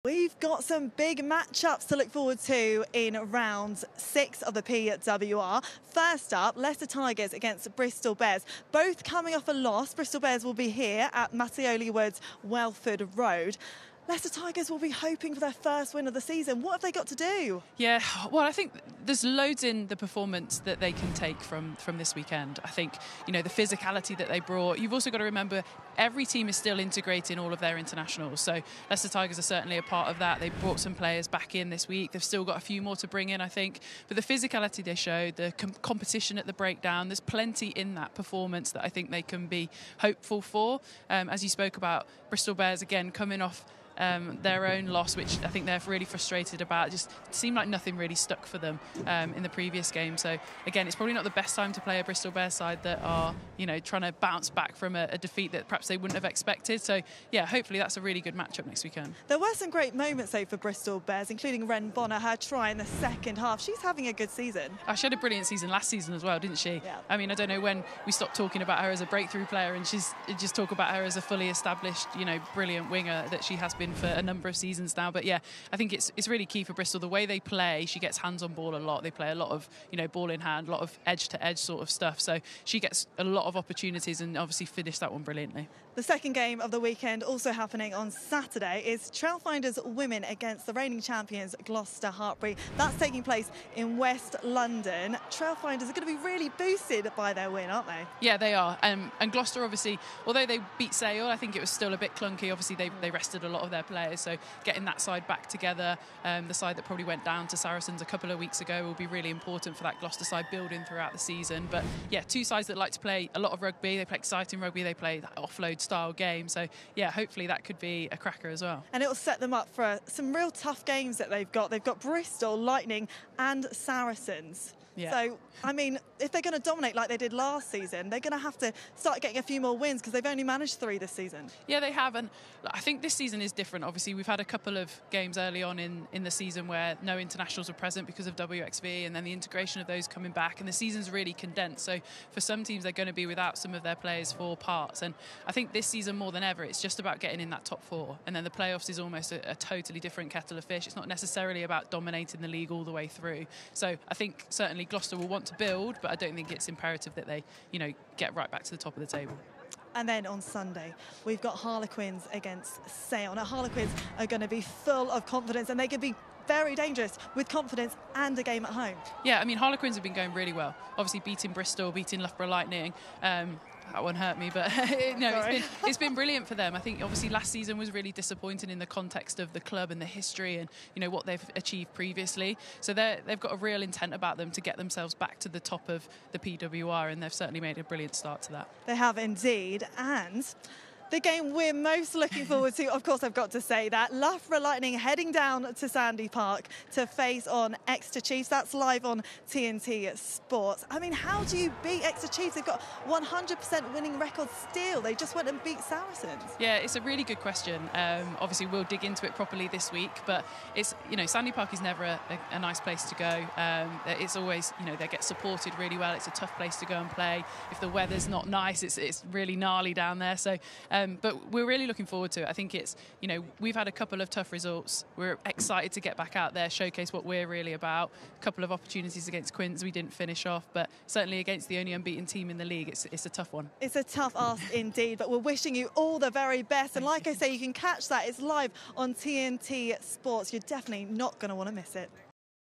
We've got some big matchups to look forward to in round 6 of the PWR. First up, Leicester Tigers against Bristol Bears. Both coming off a loss. Bristol Bears will be here at Mattioli Woods, Welford Road. Leicester Tigers will be hoping for their first win of the season. What have they got to do? Yeah, well, I think there's loads in the performance that they can take from this weekend. I think, the physicality that they brought. You've also got to remember every team is still integrating all of their internationals. So Leicester Tigers are certainly a part of that. They brought some players back in this week. They've still got a few more to bring in, I think. But the physicality they showed, the competition at the breakdown, there's plenty in that performance that I think they can be hopeful for. As you spoke about, Bristol Bears, again, coming off their own loss, which I think they're really frustrated about. It just seemed like nothing really stuck for them in the previous game. So again, it's probably not the best time to play a Bristol Bears side that are, trying to bounce back from a defeat that perhaps they wouldn't have expected. So yeah, hopefully that's a really good matchup next weekend. There were some great moments though for Bristol Bears, including Ren Bonner, her try in the second half. She's having a good season. She had a brilliant season last season as well, didn't she? Yeah. I mean, I don't know when we stopped talking about her as a breakthrough player and she's just talk about her as a fully established, brilliant winger that she has been for a number of seasons now. But yeah, I think it's really key for Bristol the way they play. She gets hands on ball a lot. They play a lot of ball in hand, a lot of edge to edge sort of stuff. So she gets a lot of opportunities and obviously finished that one brilliantly. The second game of the weekend, also happening on Saturday, is Trailfinders women against the reigning champions Gloucester Harlequins. That's taking place in West London. Trailfinders are going to be really boosted by their win, aren't they? Yeah, they are. And Gloucester, obviously, although they beat Sale, I think it was still a bit clunky. Obviously, they rested a lot of their players. So getting that side back together, the side that probably went down to Saracens a couple of weeks ago, will be really important for that Gloucester side building throughout the season. But yeah, two sides that like to play a lot of rugby. They play exciting rugby. They play that offload style game. So yeah, hopefully that could be a cracker as well. And it will set them up for some real tough games that they've got. They've got Bristol, Lightning and Saracens. Yeah. So, I mean, if they're going to dominate like they did last season, they're going to have to start getting a few more wins because they've only managed 3 this season. Yeah, they have. And I think this season is different. Obviously, we've had a couple of games early on in the season where no internationals were present because of WXV, and then the integration of those coming back. And the season's really condensed. So for some teams, they're going to be without some of their players for parts. And I think this season, more than ever, it's just about getting in that top 4. And then the playoffs is almost a totally different kettle of fish. It's not necessarily about dominating the league all the way through. So I think certainly Gloucester will want to build, but I don't think it's imperative that they, get right back to the top of the table. And then on Sunday, we've got Harlequins against Sale. Now, Harlequins are going to be full of confidence and they can be very dangerous with confidence and a game at home. Yeah, I mean, Harlequins have been going really well. Obviously, beating Bristol, beating Loughborough Lightning. That one hurt me, but no, it's been brilliant for them. I think obviously last season was really disappointing in the context of the club and the history and what they've achieved previously. So they've got a real intent about them to get themselves back to the top of the PWR, and they've certainly made a brilliant start to that. They have indeed, and the game we're most looking forward to, of course I've got to say that, Loughborough Lightning heading down to Sandy Park to face on Exeter Chiefs. That's live on TNT Sports. I mean, how do you beat Exeter Chiefs? They've got 100% winning record still. They just went and beat Saracens. Yeah, it's a really good question. Obviously, we'll dig into it properly this week, but it's, Sandy Park is never a nice place to go. It's always, they get supported really well. It's a tough place to go and play. If the weather's not nice, it's really gnarly down there. So, but we're really looking forward to it. I think it's, we've had a couple of tough results. We're excited to get back out there, showcase what we're really about. A couple of opportunities against Quinns we didn't finish off, but certainly against the only unbeaten team in the league, it's a tough one. It's a tough ask indeed, but we're wishing you all the very best. And like I say, you can catch that. It's live on TNT Sports. You're definitely not going to want to miss it.